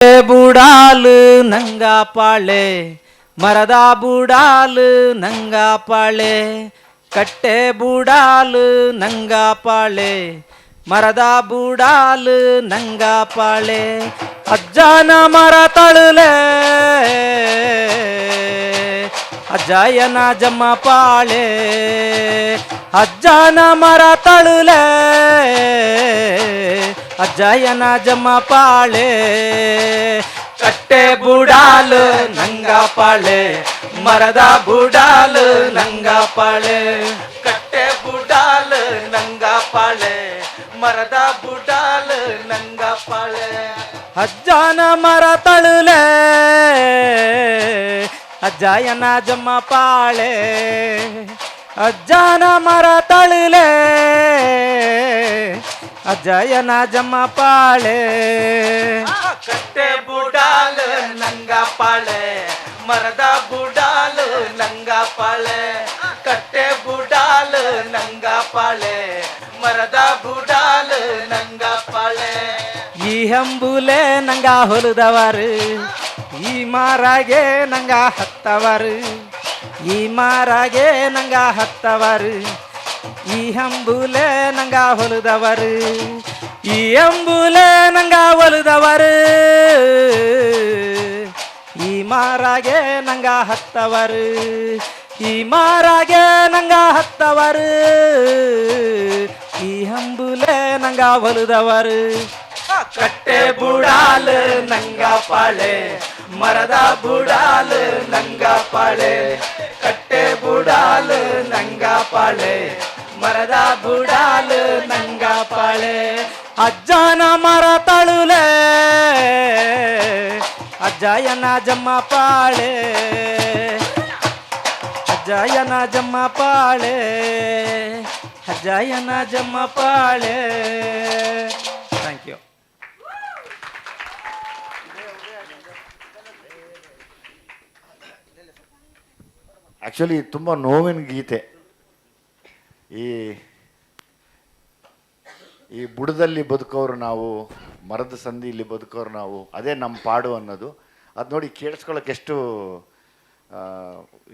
ಬುಡಾಲು ನಂಗ ಪಾಳೆ ಮರದ ಬುಡಾಲು ನಂಗ ಪಾಳೆ ಕಟ್ಟೆ ಬುಡಾಲು ನಂಗ ಪಾಳೆ ಮರದ ಬುಡಾಲು ನಂಗ ಪಾಳೆ ಅಜ್ಜನ ಮರ ತಳುಲೆ ಅಜ್ಜಯ್ಯನ ಜಮ್ಮ ಪಾಳೆ ಅಜ್ಜನ ಮರ ತಳುಲೆ ಅಜ್ಜಯ್ಯನ ಜಮ್ಮ ಪಾಳೆ ಕಟ್ಟೆ ಬುಡಾಲು ನಂಗ ಪಾಳೆ ಮರದ ಬುಡಾಲು ನಂಗ ಪಾಳೆ ಕಟ್ಟೆ ಬುಡಾಲು ನಂಗ ಪಾಳೆ ಮರದ ಬುಡಾಲು ನಂಗ ಪಾಳೆ ಅಜ್ಜನ ಮರ ತಳುಲೆ ಅಜ್ಜಯ್ಯನ ಜಮ್ಮ ಪಾಳೆ ಅಜ್ಜನ ಮರ ತಳುಲೆ ಅಜ್ಜಯ್ಯನ ಜಮ್ಮ ಪಾಳೆ ಕಟ್ಟೆ ಬುಡಾಲು ನಂಗ ಪಾಳೆ ಮರದ ಬುಡಾಲು ನಂಗ ಪಾಳೆ ಕಟ್ಟೆ ಬುಡಾಲು ನಂಗ ಪಾಳೆ ಮರದ ಬುಡಾಲು ನಂಗ ಪಾಳೆ ಈ ಹಂಬುಲೆ ನಂಗ ಹೊಲದವರು ಈ ಮಾರಾಗೆ ನಂಗ ಹತ್ತವರು ಈ ಮಾರಾಗೆ ನಂಗ ಹತ್ತವರು ಈ ಹಂಬುಲೆ ನಂಗ ಹೊಲದವರು ಈ ಅಂಬುಲೆ ನಂಗ ಹೊಲದವರು ಈ ಮಾರಾಗೆ ನಂಗ ಹತ್ತವರು ಈ ಮಾರಾಗೆ ನಂಗ ಹತ್ತವರು ಈ ಹಂಬುಲೆ ನಂಗ ಹೊಲದವರು ಕಟ್ಟೆ ಬುಡಾಲು ನಂಗ ಪಾಳೆ ಮರದ ಬುಡಾಲು ನಂಗ ಪಾಳೆ ಕಟ್ಟೆ ಬುಡಾಲು ನಂಗ ಪಾಳೆ ಮರದ ಬುಡಾಲು ನಂಗ ಪಾಳೆ ಅಜ್ಜನ ಮರ ತಳುಲೆ ಅಜ್ಜಯ್ಯನ ಜಮ್ಮ ಪಾಳೆ ಅಜ್ಜಯ್ಯನ ಜಮ್ಮ ಪಾಳೆ ಅಜ್ಜಯ್ಯನ ಜಮ್ಮ ಪಾಳೆ ಥ್ಯಾಂಕ್ ಯು. ಆ್ಯಕ್ಚುಲಿ ತುಂಬ ನೋವಿನ ಗೀತೆ. ಈ ಈ ಬುಡದಲ್ಲಿ ಬದುಕೋರು ನಾವು, ಮರದ ಸಂದಿಯಲ್ಲಿ ಬದುಕೋರು ನಾವು, ಅದೇ ನಮ್ಮ ಪಾಡು ಅನ್ನೋದು. ಅದು ನೋಡಿ ಕೇಳಿಸ್ಕೊಳ್ಳೋಕೆ ಎಷ್ಟು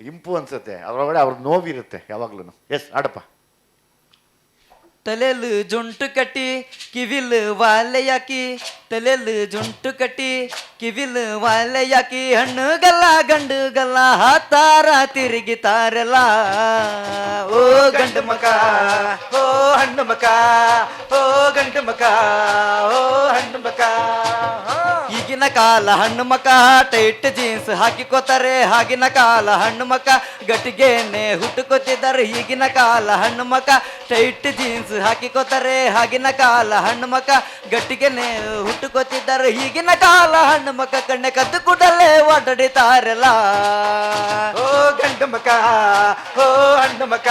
ಇಂಪು ಅನ್ಸುತ್ತೆ. ಅದರೊಳಗಡೆ ಅವ್ರ ನೋವಿರುತ್ತೆ ಯಾವಾಗ್ಲೂ. ಎಸ್ ಆಡಪ್ಪ. ತಲೆಲು ಜುಂಟು ಕಟ್ಟಿ ಕಿವಿಲು ವಾಲೆಯಾಕಿ ತಲೆಲು ಜುಂಟು ಕಟ್ಟಿ ಕಿವಿಲು ವಾಲೆಯಾಕಿ ಹಣ್ಣುಗಲ್ಲ ಗಂಡುಗಲ್ಲ ಹಾತಾರ ತಿರುಗಿತಾರಲ್ಲ ಓ ಗಂಡು ಮಕ ಓ ಹಣ್ಣು ಮಕ ಓ ಗಂಡು ಮಕ ಓ ಹಣ್ಣು ಮಕ. ಈಗಿನ ಕಾಲ ಹಣ್ಣು ಮಕ ಟೈಟ್ ಜೀನ್ಸ್ ಹಾಕಿಕೋತಾರೆ, ಆಗಿನ ಕಾಲ ಹಣ್ಣು ಮಕ ಗಟ್ಟಿಗೆನೆ ಹುಟ್ಟುಕೋತಿದ್ದಾರೆ. ಈಗಿನ ಕಾಲ ಹಣ್ಣು ಮಕ ಟೈಟ್ ಜೀನ್ಸ್ ಹಾಕಿಕೋತಾರೆ, ಆಗಿನ ಕಾಲ ಹಣ್ಣು ಮಕ ಗಟ್ಟಿಗೆನೆ ಹುಟ್ಟುಕೋತಿದ್ದಾರೆ. ಈಗಿನ ಕಾಲ ಹಣ್ಣು ಮಕ ಕಣ್ಣೆ ಕದ್ದು ಕೂಡಲೇ ಓಡಾಡಿತಾರಲ್ಲ ಓ ಗಂಡು ಮಕ ಓ ಹಣ್ಣು ಮಕ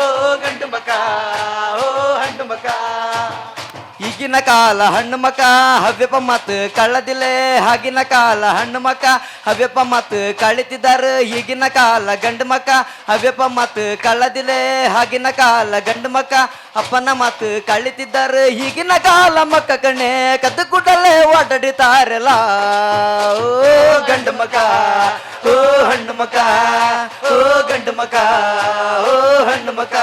ಓ ಗಂಡು ಮಕ ಓ ಹಣ್ಣು ಮಕ. ಈಗಿನ ಕಾಲ ಹಣ್ಣು ಮಕ ಹವ್ಯಪ ಮಾತು ಕಳ್ಳದಿಲೆ, ಆಗಿನ ಕಾಲ ಹಣ್ಣು ಮಕ ಹವ್ಯಪ ಮಾತು ಕಳಿತಿದ್ದಾರೆ. ಈಗಿನ ಕಾಲ ಗಂಡು ಮಕ ಹವ್ಯಪ ಮಾತು ಕಳ್ಳದಿಲೆ, ಆಗಿನ ಕಾಲ ಗಂಡು ಮಕ ಅಪ್ಪನ ಮಾತು ಕಳಿತಿದ್ದಾರೆ. ಈಗಿನ ಕಾಲ ಮಕ್ಕ ಕಣ್ಣೆ ಕದ್ದು ಕೂಡಲೇ ಓಡಾಡಿತಾರಲ್ಲ ಓ ಗಂಡು ಮಕ ಓ ಹಣ್ಣು ಮಕ ಓ ಗಂಡು ಮಕ ಓ ಹಣ್ಣು ಮಕ.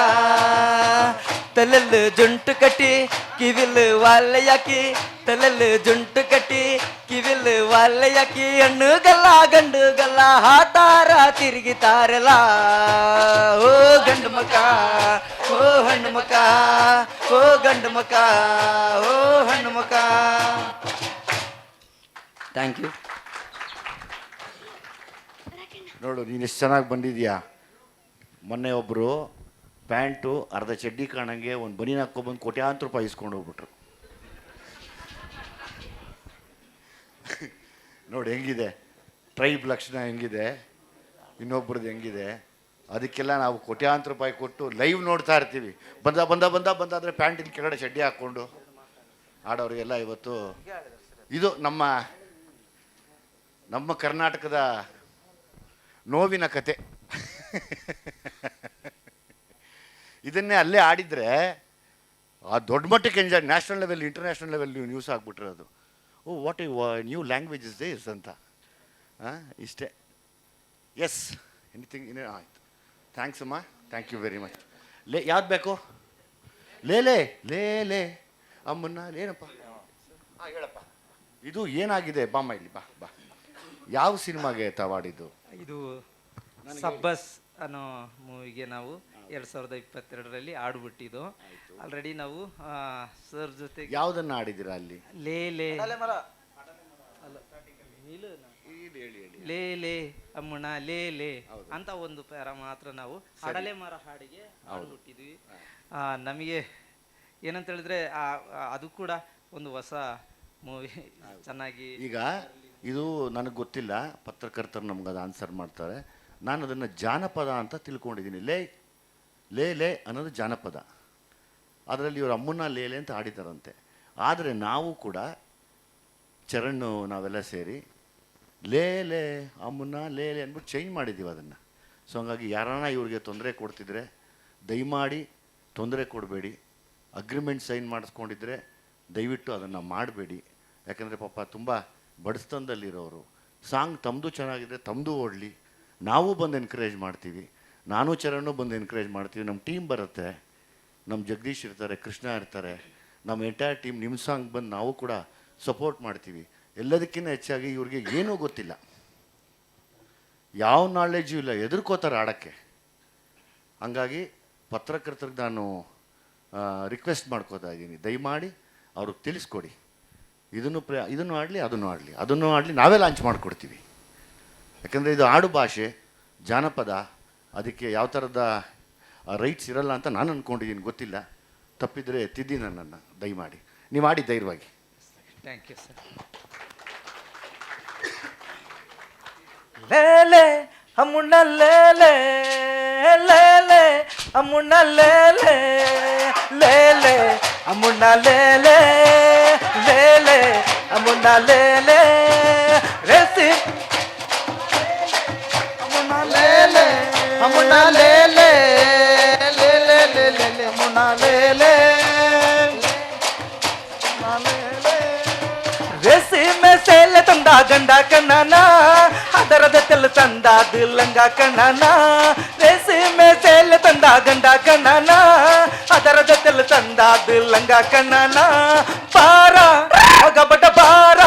ತಲೆಲ್ಲು ಜುಂಟು ಕಟ್ಟಿ ಕಿವಿಲು ವಾಲೆಯಾಕಿ ತಲೆಲ್ಲು ಜುಂಟು ಕಟ್ಟಿ ಕಿವಿಲು ವಾಲೆಯಾಕಿ ಹಣ್ಣುಗಲ್ಲ ಗಂಡುಗಲ್ಲ ಹಾತಾರ ತಿರುಗಿತಾರಲ್ಲ ಓ ಗಂಡು ಮಕ ಓ ಹಣ್ಣು ಮಕ ಓ ಗಂಡು ಮಕ ಓ ಹಣ್ಣು ಮಕ. Thank you. ನೋಡು ನೀನು ಎಷ್ಟು ಚೆನ್ನಾಗಿ ಬಂದಿದ್ಯಾ. ಮೊನ್ನೆ ಒಬ್ಬರು ಪ್ಯಾಂಟು ಅರ್ಧ ಚಡ್ಡಿ ಕಾಣಂಗೆ ಒಂದು ಬನೀನ್ ಹಾಕ್ಕೊಬಂದು ಕೋಟ್ಯಾಂತರ ರೂಪಾಯಿ ಇಸ್ಕೊಂಡು ಹೋಗ್ಬಿಟ್ರು. ನೋಡಿ ಹೆಂಗಿದೆ ಟ್ರೈಬ್ ಲಕ್ಷಣ, ಹೆಂಗಿದೆ ಇನ್ನೊಬ್ರದ್ದು ಹೆಂಗಿದೆ. ಅದಕ್ಕೆಲ್ಲ ನಾವು ಕೋಟ್ಯಾಂತರ ರೂಪಾಯಿ ಕೊಟ್ಟು ಲೈವ್ ನೋಡ್ತಾ ಇರ್ತೀವಿ. ಬಂದ ಬಂದ ಬಂದ ಬಂದ ಅಂದರೆ ಪ್ಯಾಂಟಿನ ಕೆಳಗಡೆ ಚಡ್ಡಿ ಹಾಕ್ಕೊಂಡು ಆಡೋರಿಗೆಲ್ಲ ಇವತ್ತು ಇದು ನಮ್ಮ ನಮ್ಮ ಕರ್ನಾಟಕದ ನೋವಿನ ಕತೆ. ಇದನ್ನೇ ಅಲ್ಲೇ ಆಡಿದರೆ ಆ ದೊಡ್ಡ ಮಟ್ಟಕ್ಕೆ enjoy, national level international level news ಆಗಿಬಿಟ್ರೆ ಅದು oh what new language is this ಅಂತ ಇಷ್ಟೇ. ಎಸ್ ಎನಿಥಿಂಗ್ ಆಯಿತು. ಥ್ಯಾಂಕ್ಸ್ ಅಮ್ಮ, ಥ್ಯಾಂಕ್ ಯು ವೆರಿ ಮಚ್. ಯಾವ್ದು ಬೇಕು? ಲೇ ಅಮ್ಮನ್ನ ಏನಪ್ಪ ಹೇಳಪ್ಪ. ಇದು ಏನಾಗಿದೆ? ಬಾಮ್ಮ ಇಲ್ಲಿ ಬಾ. ಯಾವ ಸಿನಿಮಾಗೆ ತವಾಡಿದ್ದು? ಇದು ಸಬ್ಬಸ್ ಅನ್ನೋ ಮೂವಿಗೆ ನಾವು 2022ರಲ್ಲಿ ಆಡ್ಬಿಟ್ಟಿದ್ದು. ಆಲ್ರೆಡಿ ನಾವು ಸರ್ ಜೊತೆ ಯಾವುದನ್ನ ಆಡಿದ್ದೀರಾ ಅಲ್ಲಿ? ಲೇ ಅಮ್ಮಣ್ಣ ಲೇ ಅಂತ ಒಂದು ಪ್ಯಾರ ಮಾತ್ರ ನಾವು ಅಡಲೆ ಮರ ಹಾಡಿಗೆ ಆಡ್ಬಿಟ್ಟಿದ್ವಿ. ನಮಗೆ ಏನಂತ ಹೇಳಿದ್ರೆ ಅದು ಕೂಡ ಒಂದು ಹೊಸ ಮೂವಿ, ಚೆನ್ನಾಗಿ. ಈಗ ಇದು ನನಗೆ ಗೊತ್ತಿಲ್ಲ, ಪತ್ರಕರ್ತರು ನಮ್ಗೆ ಅದು ಆನ್ಸರ್ ಮಾಡ್ತಾರೆ. ನಾನು ಅದನ್ನು ಜಾನಪದ ಅಂತ ತಿಳ್ಕೊಂಡಿದ್ದೀನಿ. ಲೇ ಅನ್ನೋದು ಜಾನಪದ. ಅದರಲ್ಲಿ ಇವರು ಅಮ್ಮನ್ನ ಲೇ ಅಂತ ಆಡಿದಾರಂತೆ. ಆದರೆ ನಾವು ಕೂಡ ಚರಣ್ ನಾವೆಲ್ಲ ಸೇರಿ ಲೇ ಅಮ್ಮನ್ನ ಲೇ ಅಂದ್ಬಿಟ್ಟು ಚೇಂಜ್ ಮಾಡಿದ್ದೀವಿ ಅದನ್ನು. ಸೊ ಹಂಗಾಗಿ ಯಾರನ್ನ ಇವ್ರಿಗೆ ತೊಂದರೆ ಕೊಡ್ತಿದ್ರೆ ದಯಮಾಡಿ ತೊಂದರೆ ಕೊಡಬೇಡಿ. ಅಗ್ರಿಮೆಂಟ್ ಸೈನ್ ಮಾಡಿಸ್ಕೊಂಡಿದ್ರೆ ದಯವಿಟ್ಟು ಅದನ್ನು ಮಾಡಬೇಡಿ. ಯಾಕಂದರೆ ಪಾಪ ತುಂಬ ಬಡಸ್ತನದಲ್ಲಿರೋರು. ಸಾಂಗ್ ತಮ್ಮದು ಚೆನ್ನಾಗಿದ್ರೆ ತಮ್ಮದು ಓಡಲಿ, ನಾವು ಬಂದು ಎನ್ಕರೇಜ್ ಮಾಡ್ತೀವಿ. ನಾನು ಚರಣ್ ಬಂದು ಎನ್ಕರೇಜ್ ಮಾಡ್ತೀವಿ. ನಮ್ಮ ಟೀಮ್ ಬರುತ್ತೆ, ನಮ್ಮ ಜಗದೀಶ್ ಇರ್ತಾರೆ, ಕೃಷ್ಣ ಇರ್ತಾರೆ, ನಮ್ಮ ಎಂಟೈರ್ ಟೀಮ್ ನಿಮ್ಮ ಸಾಂಗ್ ಬಂದು ನಾವು ಕೂಡ ಸಪೋರ್ಟ್ ಮಾಡ್ತೀವಿ. ಎಲ್ಲದಕ್ಕಿಂತ ಹೆಚ್ಚಾಗಿ ಇವ್ರಿಗೆ ಏನೂ ಗೊತ್ತಿಲ್ಲ, ಯಾವ ನಾಲೆಡ್ಜು ಇಲ್ಲ, ಹೆದರ್ಕೋತಾರೆ ಆಡೋಕ್ಕೆ. ಹಂಗಾಗಿ ಪತ್ರಕರ್ತರಿಗೆ ನಾನು ರಿಕ್ವೆಸ್ಟ್ ಮಾಡ್ಕೋತಾ ಇದ್ದೀನಿ, ದಯಮಾಡಿ ಅವ್ರಿಗೆ ತಿಳಿಸ್ಕೊಡಿ. ಇದನ್ನು ಆಡಲಿ ನಾವೇ ಲಾಂಚ್ ಮಾಡಿಕೊಡ್ತೀವಿ. ಯಾಕಂದರೆ ಇದು ಆಡು ಭಾಷೆ, ಜಾನಪದ, ಅದಕ್ಕೆ ಯಾವ ಥರದ ರೈಟ್ಸ್ ಇರಲ್ಲ ಅಂತ ನಾನು ಅಂದ್ಕೊಂಡಿದ್ದೀನಿ. ಗೊತ್ತಿಲ್ಲ, ತಪ್ಪಿದರೆ ತಿದ್ದಿ ನನ್ನನ್ನು ದಯಮಾಡಿ. ನೀವು ಆಡಿ ಧೈರ್ಯವಾಗಿ. Thank you sir. ಲೇಲೆ ಅಮ್ಮಣ್ಣ ಲೇಲೆ ಅಮ್ಮಣ್ಣ ಲೇಲೆ ಅಮ್ಮಣ್ಣ ಲೇಲೆ ಅಮ್ಮಣ್ಣ ಲೇಲೆ ರೆಸಿ ಅಮ್ಮಣ್ಣ ಲೇಲೆ ಅಮ್ಮಣ್ಣ ಲೇಲೆ ಅಮ್ಮಣ್ಣ ಲೇಲೆ ರೇಸಿಮೆ ಸೇಲೆ ತಂದ ಗಂಡ ಕಣ್ಣನ, ಅದರದ ತೆಲು ತಂದಾದ ಲಂಗ ಕಣ್ಣನ. ರೇಸಿಮೆ ಸೇಲೆ ತಂದ ಗಂಡ ಕಣ್ಣನ, ಅದರದ ತೆಲು ತಂದಾದ ಲಂಗ ಕಣ್ಣನ. ಬಾರ ಹೊಗಬಟ ಬಾರ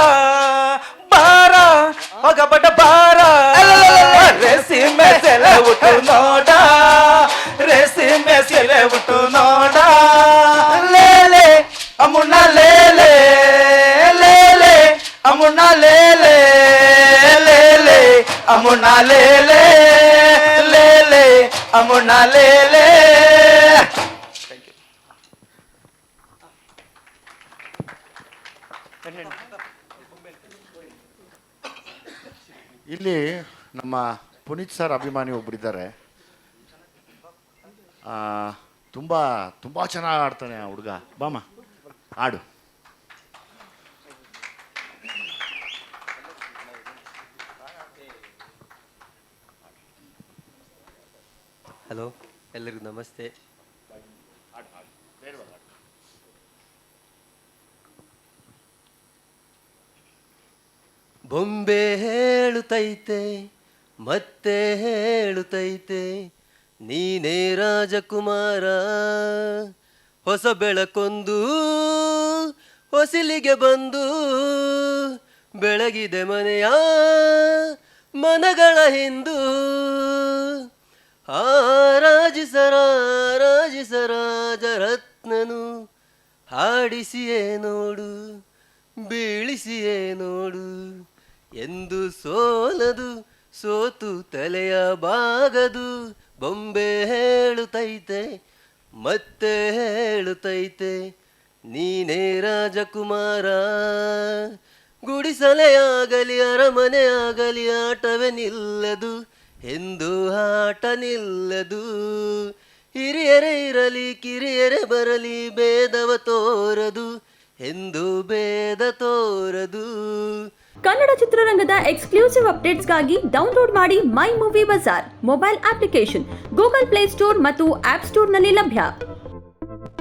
ಹೊಗಬಟ ಬಾರ. ರೇಸಿಮೆ ಸೆಲೆ ಉಟ್ಟು ನೋಡ, ರೇಸಿಮೆ ಸೆಲೆ ಉಟ್ಟು ನೋಡ. ಲೇಲೆ ಅಮ್ಮಣ್ಣ ಲೇಲೆ ಅಮ್ಮಣ್ಣ ಲೇಲೆ ಅಮ್ಮಣ್ಣ ಲೇಲೆ ಅಮ್ಮಣ್ಣ ಲೇಲೆ. ಇಲ್ಲಿ ನಮ್ಮ ಪುನೀತ್ ಸರ್ ಅಭಿಮಾನಿ ಒಬ್ಬರಿದ್ದಾರೆ. ತುಂಬ ತುಂಬ ಚೆನ್ನಾಗಿ ಆಡ್ತಾನೆ ಆ ಹುಡುಗ. ಬಾಮ ಆಡು. ಹಲೋ, ಎಲ್ಲರಿಗೂ ನಮಸ್ತೆ. ಬೊಂಬೆ ಹೇಳುತ್ತೈತೆ ಮತ್ತೆ ಹೇಳುತ್ತೈತೆ, ನೀನೇ ರಾಜಕುಮಾರ. ಹೊಸ ಬೆಳಕೊಂದು ಹೊಸಿಲಿಗೆ ಬಂದು ಬೆಳಗಿದೆ ಮನೆಯ ಮನಗಳ ಹಿಂದು. ರಾಜರತ್ನನು ಹಾಡಿಸಿಯೇ ನೋಡು, ಬೀಳಿಸಿಯೇ ನೋಡು. ಎಂದು ಸೋಲದು, ಸೋತು ತಲೆಯ ಬಾಗದು. ಬೊಂಬೆ ಹೇಳುತ್ತೈತೆ ಮತ್ತೆ ಹೇಳುತ್ತೈತೆ, ನೀನೇ ರಾಜಕುಮಾರ. ಗುಡಿಸಲೇ ಆಗಲಿ ಅರಮನೆ ಆಗಲಿ ಆಟವೇ ನಿಲ್ಲದು, ಎಂದು ಆಟ ನಿಲ್ಲದು. ಹಿರಿಯರೇ ಇರಲಿ ಕಿರಿಯರೇ ಬರಲಿ ಭೇದವ ತೋರದು, ಎಂದು ಭೇದ ತೋರದು. ಕನ್ನಡ ಚಿತ್ರರಂಗದ ಎಕ್ಸ್ಕ್ಲೂಸಿವ್ ಅಪ್ಡೇಟ್ಸ್ಗಾಗಿ ಡೌನ್ಲೋಡ್ ಮಾಡಿ my movie bazaar mobile application. Google Play ಸ್ಟೋರ್ ಮತ್ತು ಆಪ್ ಸ್ಟೋರ್ನಲ್ಲಿ ಲಭ್ಯ.